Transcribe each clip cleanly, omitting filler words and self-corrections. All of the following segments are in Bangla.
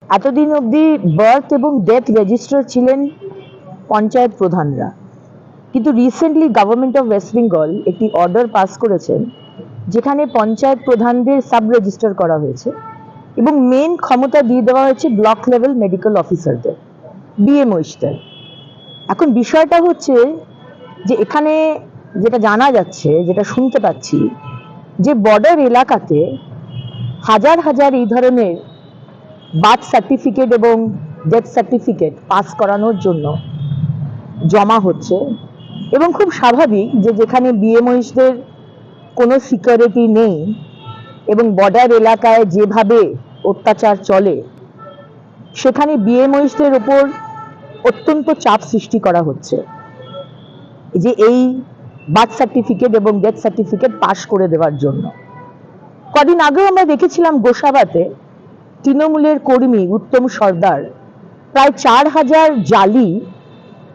এতদিন অবধি বার্থ এবং ডেথ রেজিস্টার ছিলেন পঞ্চায়েত প্রধানরা, কিন্তু recently government of West Bengal একটি অর্ডার পাস করেছেন যেখানে পঞ্চায়েত প্রধানদের সাব রেজিস্টার করা হয়েছে এবং মেন ক্ষমতা দিয়ে দেওয়া হয়েছে ব্লক লেভেল মেডিকেল অফিসারদের, বিএমওইসদের। এখন বিষয়টা হচ্ছে যে এখানে যেটা জানা যাচ্ছে, যেটা শুনতে পাচ্ছি, যে বর্ডার এলাকাতে হাজার হাজার এই ধরনের বার্থ সার্টিফিকেট এবং ডেথ সার্টিফিকেট পাস করানোর জন্য জমা হচ্ছে এবং খুব স্বাভাবিক যে যেখানে বিএমওইসদের কোনো সিকিউরিটি নেই এবং বর্ডার এলাকায় যেভাবে অত্যাচার চলে সেখানে বিএমওইসদের ওপর অত্যন্ত চাপ সৃষ্টি করা হচ্ছে যে এই বার্থ সার্টিফিকেট এবং ডেথ সার্টিফিকেট পাস করে দেওয়ার জন্য। কদিন আগেও আমরা দেখেছিলাম গোসাবাতে তৃণমূলের কর্মী উত্তম সর্দার প্রায় 4000 জালি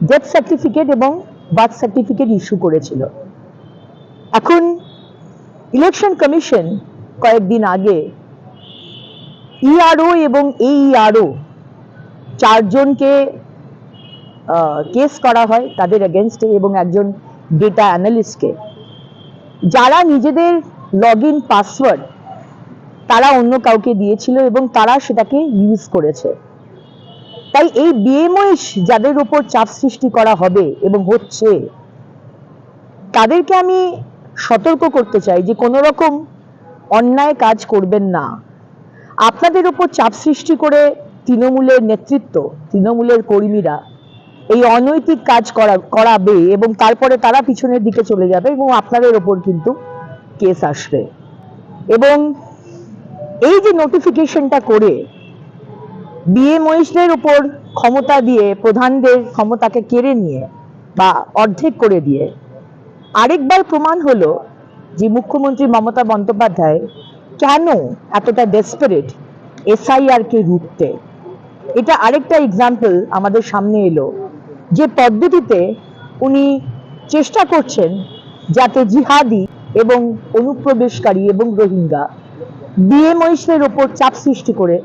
ডেথ সার্টিফিকেট এবং বার্থ সার্টিফিকেট ইস্যু করেছিল। এখন ইলেকশন কমিশন কয়েকদিন আগে ইআরও এবং এইআরও 4 জনকে কেস করা হয় তাদের এগেনস্টে এবং একজন ডেটা অ্যানালিস্টকে, যারা নিজেদের লগইন পাসওয়ার্ড তারা অন্য কাউকে দিয়েছিল এবং তারা সেটাকে ইউজ করেছে। তাই এই বিএমওইস যাদের উপর চাপ সৃষ্টি করা হবে এবং হচ্ছে, তাদেরকে আমি সতর্ক করতে চাই যে কোনো রকম অন্যায় কাজ করবেন না। আপনাদের উপর চাপ সৃষ্টি করে তৃণমূলের নেতৃত্ব, তৃণমূলের কর্মীরা এই অনৈতিক কাজ করাবে এবং তারপরে তারা পিছনের দিকে চলে যাবে এবং আপনাদের ওপর কিন্তু কেস আসবে। এবং এই যে নোটিফিকেশনটা করে বিএমওইসদের উপর ক্ষমতা দিয়ে, প্রধানদের ক্ষমতাকে কেড়ে নিয়ে বা অর্ধেক করে দিয়ে আরেকবার প্রমাণ হলো যে মুখ্যমন্ত্রী মমতা বন্দ্যোপাধ্যায় কেন এতটা ডেসপারেট এসআইআর কে রুখতে। এটা আরেকটা এক্সাম্পল আমাদের সামনে এলো যে পদ্ধতিতে উনি চেষ্টা করছেন যাতে জিহাদি এবং অনুপ্রবেশকারী এবং রোহিঙ্গা বিএমওইসদের ওপর চাপ সৃষ্টি করে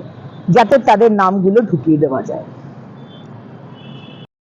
যাতে তাদের নামগুলো ঢুকিয়ে দেওয়া যায়।